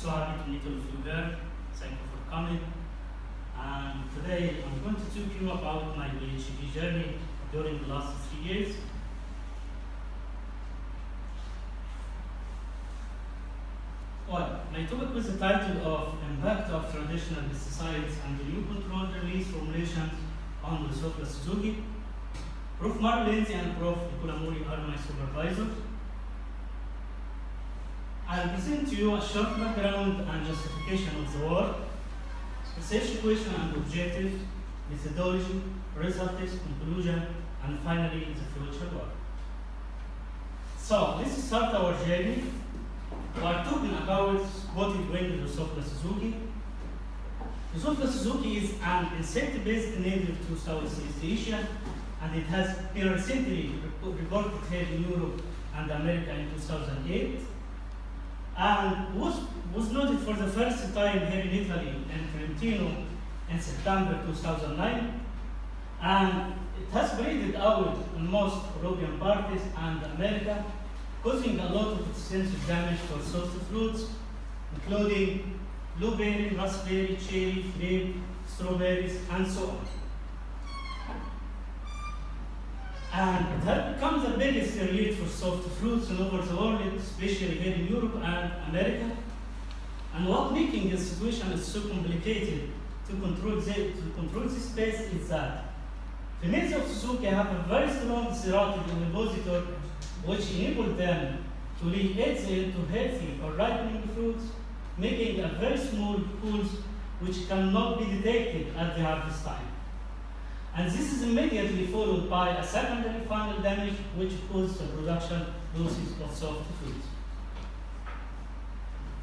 so happy to meet all of you here. Thank you for coming. And today I'm going to talk to you about my PhD journey during the last 3 years. Well, my topic was the title of Impact of Traditional Pesticides and the New Controlled Release Formulations on the Software Suzuki. Prof. Mark Lindsay and Prof. Nikulamuri are my supervisors. I'll present to you a short background and justification of the work, research situation and objectives, methodology, results, conclusion, and finally the future work. So let's start our journey. We are talking about spotted wing Drosophila Suzuki. Drosophila Suzuki is an insect-based native to Southeast Asia, and it has been recently reported here in Europe and America in 2008. And was noted for the first time here in Italy in Trentino in September 2009, and it has breeded out in most European parties and America, causing a lot of extensive damage for soft fruits, including blueberry, raspberry, cherry, grape, strawberries, and so on. And it has become the biggest threat for soft fruits all over the world, especially here in Europe and America. And what making this situation is so complicated to control this pest is that females of Suzuki have a very strong serotonin inhibitor, which enable them to lay eggs into healthy or ripening fruits, making a very small pools which cannot be detected at the harvest time. And this is immediately followed by a secondary final damage, which causes the production losses of soft fruits.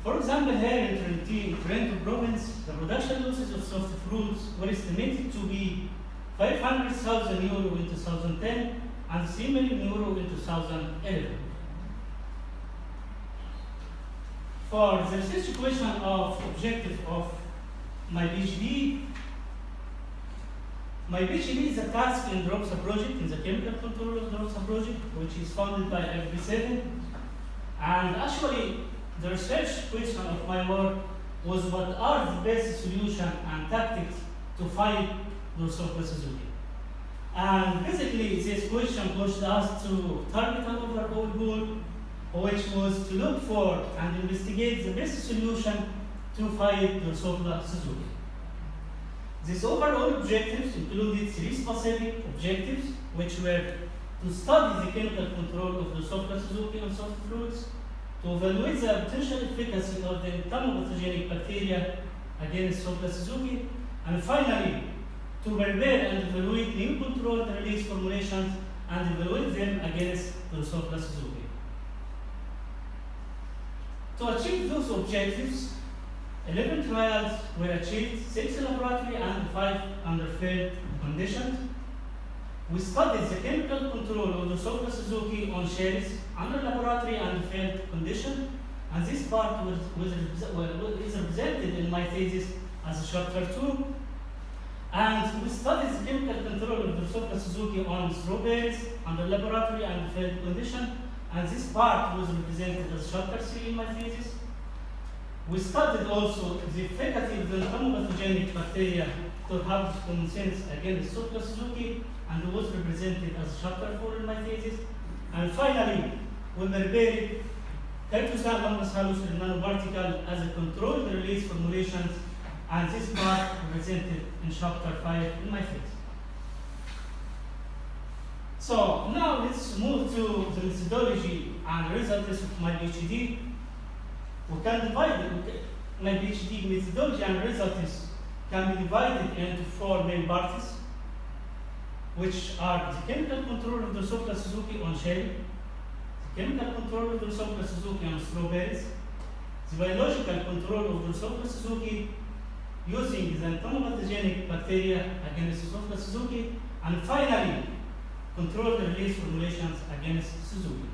For example, here in Trento province, the production losses of soft fruits were estimated to be 500,000 euro in 2010 and 3 million euro in 2011. For the research question of objective of my PhD is a task in DROPSA project, in the chemical control of DROPSA project, which is funded by FP7. And actually, the research question of my work was what are the best solutions and tactics to fight Drosophila Suzuki. And basically, this question pushed us to target an overall goal, which was to look for and investigate the best solution to fight Drosophila Suzuki. These overall objectives included 3 specific objectives, which were to study the chemical control of Drosophila Suzuki on soft fruits, to evaluate the potential efficacy of the entomopathogenic bacteria against Drosophila Suzuki, and finally, to prepare and evaluate new controlled release formulations and evaluate them against Drosophila Suzuki. To achieve those objectives, 11 trials were achieved, 6 laboratory and 5 under field conditions. We studied the chemical control of Drosophila Suzuki on shells under laboratory and field condition, and this part is represented in my thesis as a chapter 2. And we studied the chemical control of Drosophila Suzuki on strawberries under laboratory and field condition, and this part was represented as chapter 3 in my thesis. We studied also the efficacy of the entomopathogenic bacteria to have common sense against Drosophila Suzuki, and it was represented as chapter 4 in my thesis. And finally, we prepared Herpes nanoparticle as a controlled release formulations, and this part represented in chapter 5 in my thesis. So now let's move to the methodology and results of my PhD. We can divide my PhD methodology and results can be divided into 4 main parts, which are the chemical control of Drosophila Suzuki on shell, the chemical control of Drosophila Suzuki on strawberries, the biological control of Drosophila Suzuki using the entomopathogenic bacteria against Drosophila Suzuki, and finally, control the release formulations against Suzuki.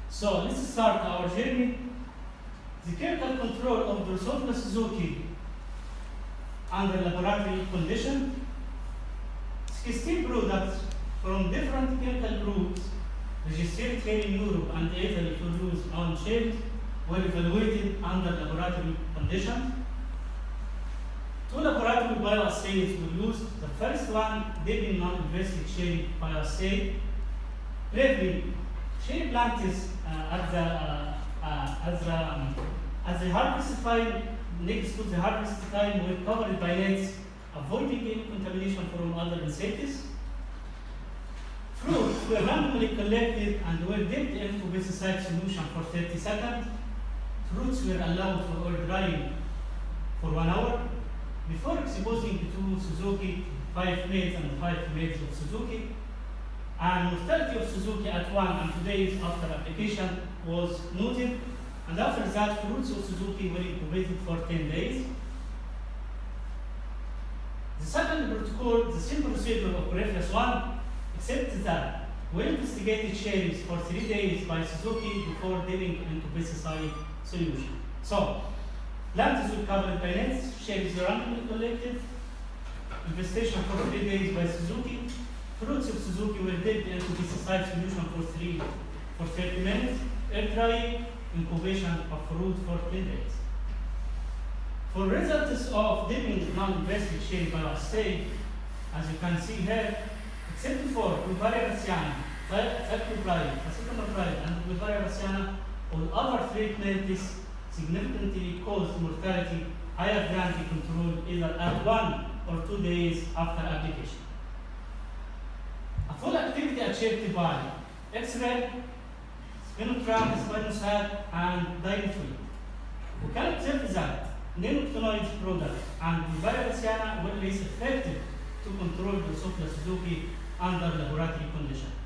So let's start our journey. The chemical control of Drosophila Suzuki under laboratory condition. 16 products from different chemical groups registered here in Europe and Italy for use on shells were evaluated under laboratory laboratory conditions. Two laboratory bioassays were used. The first one, dipping non-invasive cherry bioassay. Briefly, cherry plants as the harvest time, next to the harvest time, were covered by nets, avoiding any contamination from other insects. Fruits were randomly collected and were dipped into pesticide solution for 30 seconds. Fruits were allowed for oil drying for 1 hour before exposing to Suzuki 5 males and 5 males of Suzuki. And mortality of Suzuki at 1 and 2 days after application was noted. And after that, fruits of Suzuki were incubated for 10 days. The second protocol, the same procedure of previous one, except that we investigated cherries for 3 days by Suzuki before dipping into pesticide solution. So, plants were covered by nets, cherries were randomly collected, investigation for 3 days by Suzuki, fruits of Suzuki were dipped into pesticide solution for 30 minutes, air drying, incubation of fruit for 10 days. For results of dipping non-invasive cherry bioassay, as you can see here, except for Bulgaria Bassiana, Thacloprid, Acetamiprid, and Bulgaria Bassiana, all other treatments significantly caused mortality higher than the control either at 1 or 2 days after application. A full activity achieved by X-ray, spinotram, spinosad, and dimethylene. We can observe that neonicotinoid products and Bulgaria Bassiana were less effective to control the Drosophila Suzuki under laboratory conditions.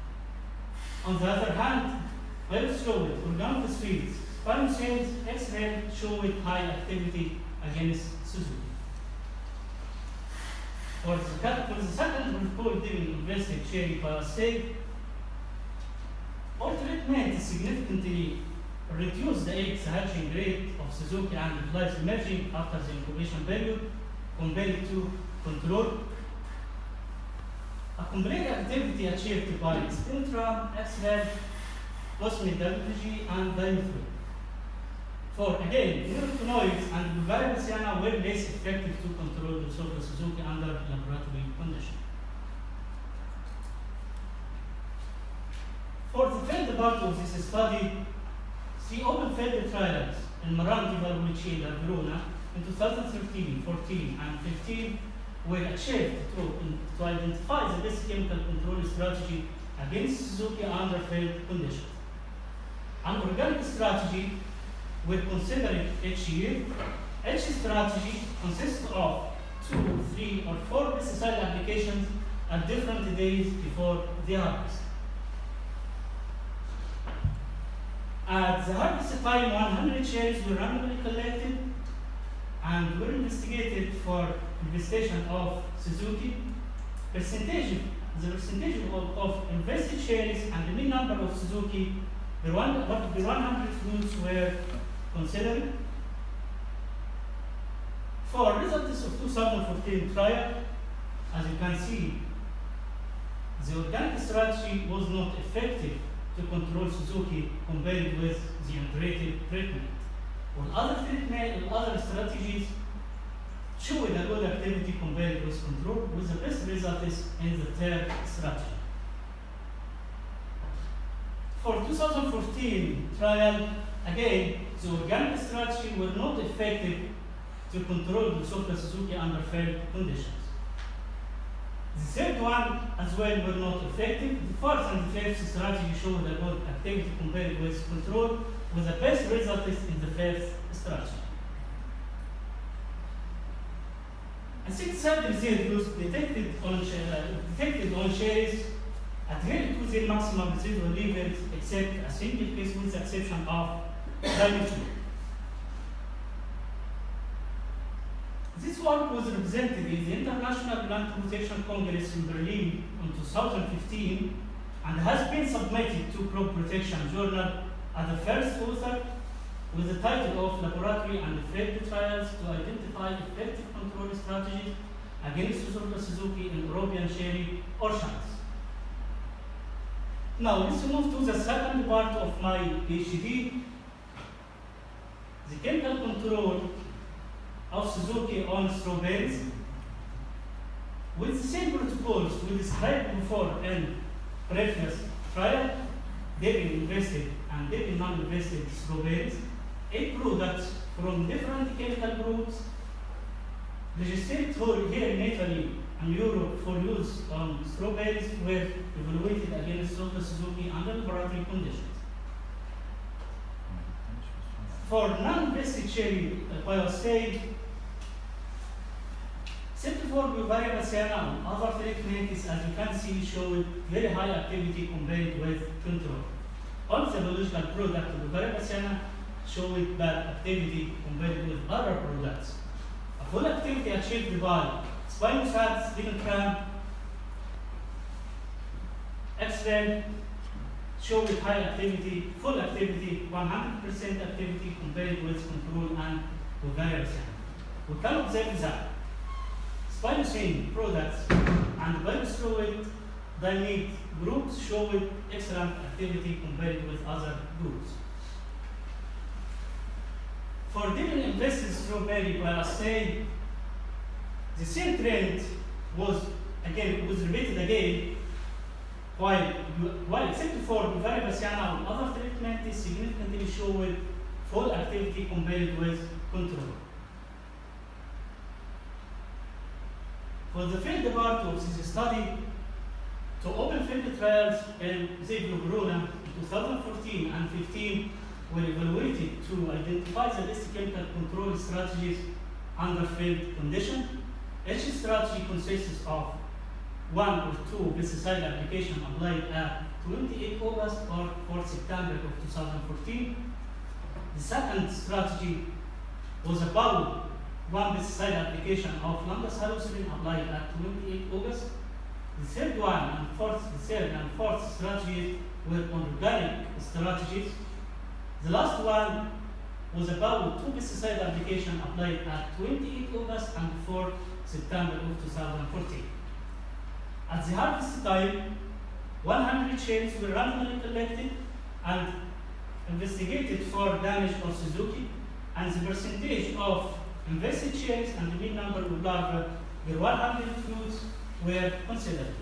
On the other hand, biofluid, organophosphates, spinosades, X-ray showed high activity against Suzuki. For the second protocol during invasive cherry bioassay, all treatment significantly reduced the eggs hatching rate of Suzuki and flies emerging after the incubation period compared to control. A complete activity achieved by spinotram, X-ray, phosphamidology, and dimethylene. For again, neonicotinoids and Bulgaria Bassiana were less effective to control the Drosophila Suzuki under laboratory conditions. For the third part of this study, the open-field trials in Marandi, Valpolicella, Verona in 2013, 14, and 15 were achieved to identify the best chemical control strategy against Suzuki under field conditions. An organic strategy will consider each year. Each strategy consists of 2, 3, or 4 pesticide applications at different days before the harvest. At the harvest time, 100 cherries were randomly collected and were investigated for infestation of Suzuki. The percentage of infested cherries and the mean number of Suzuki, the 100 fruits were considered. For results of 2014 trial, as you can see, the organic strategy was not effective to control Suzuki compared with the integrated treatment. All other strategies showed a good activity compared with control, with the best results in the third strategy. For 2014 trial, again, the organic strategy were not effective to control the Drosophila Suzuki under field conditions. The third one as well were not effective. The fourth and the fifth strategy showed a good activity compared with control, with the best results in the fifth strategy. A sixth residues detected on cherries adhered to their maximum residual levels except a single case with the exception of dimethylene. This work was represented in the International Plant Protection Congress in Berlin in 2015 and has been submitted to Crop Protection Journal as the first author with the title of Laboratory and Field Trials to Identify Effective Control Strategies Against Drosophila Suzuki in European cherry orchards. Now let's move to the second part of my PhD. the chemical control of Suzuki on strawberries with the same protocols we described before in previous trial, dipping invested and dipping non-invested strawberries, 8 products from different chemical groups registered here in Italy and Europe for use on strawberries were evaluated against Suzuki under laboratory conditions. For non-invested cherry bioassay, 74-bivariate Bassiana and other treatments, as you can see, showed very high activity compared with control. All the biological product of bivariate Bassiana showed bad activity compared with other products. A full activity achieved by spinosad, spinosad, X-ray showed high activity, full activity, 100% activity compared with control and bivariate Bassiana. We can observe that spinosine products and biosteroid diamide groups showed excellent activity compared with other groups. For different invested strawberry bioassay, the same trend was repeated again, while except for bivariate Bassiana and other treatments significantly showed full activity compared with control. For the field part of this study, to open field trials in Corona in 2014 and 15 were evaluated to identify the best chemical control strategies under field condition. Each strategy consists of 1 or 2 pesticide applications applied at 28 August or 4 September of 2014. The second strategy was about 1 pesticide application of Lambda salicylate applied at 28 August. The third and fourth strategies were organic strategies. The last one was about 2 pesticide application applied at 28 August and 4 September of 2014. At the harvest time, 100 cherries were randomly collected and investigated for damage of Suzuki, and the percentage of invested cherries and the mean number of larvae per 100 fruits were considered.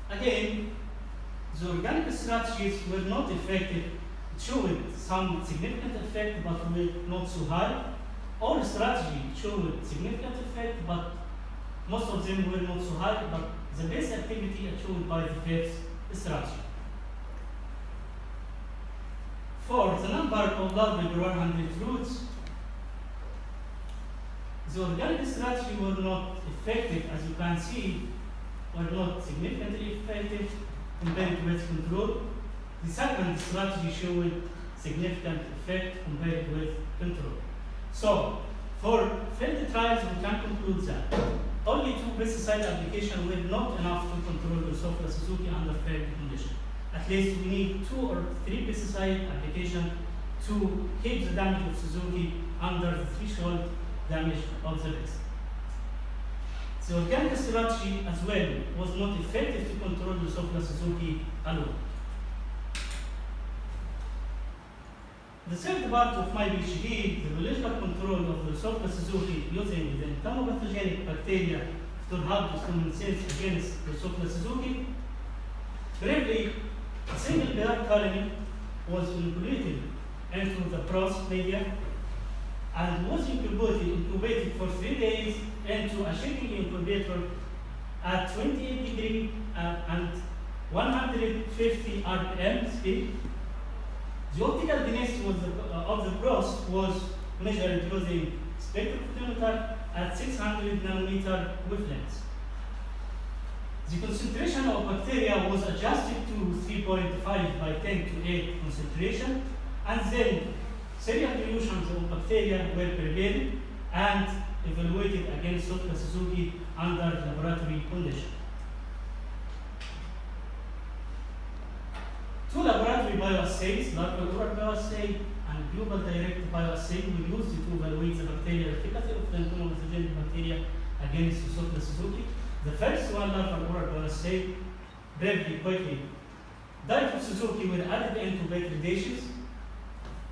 Again, the organic strategies were not effective. It showed some significant effect, but were not so high. All strategies showed significant effect, but most of them were not so high, but the best activity achieved by the first strategy. For the number of larvae per 100 fruits, the organic strategy were not effective, as you can see, were not significantly effective compared with control. The second strategy showed significant effect compared with control. So, for field trials, we can conclude that only 2 pesticide applications were not enough to control the Drosophila Suzuki under field conditions. At least we need 2 or 3 pesticide applications to keep the damage of Suzuki under the threshold damage of the pest. The organic strategy as well was not effective to control the Drosophila Suzuki alone. The third part of my PhD, the biological control of the Drosophila Suzuki using the entomopathogenic bacteria to help the luminescence against the Drosophila Suzuki. Briefly, a single bear colony was incubated into the pros media and was incubated for 3 days into a shaking incubator at 28 degrees and 150 RPM speed. The optical density of the pros was measured using spectrophotometer at 600 nanometer wavelengths. The concentration of bacteria was adjusted to 3.5 by 10 to 8 concentration, and then serial dilutions of bacteria were prepared and evaluated against Drosophila Suzuki under laboratory conditions. 2 laboratory bioassays, larval oral bioassay and global direct bioassay, were used to evaluate the bacterial efficacy of the entomopathogenic bacteria against Drosophila Suzuki. The first one, larval oral bioassay, briefly, quickly, diet of Suzuki were added into bakery dishes.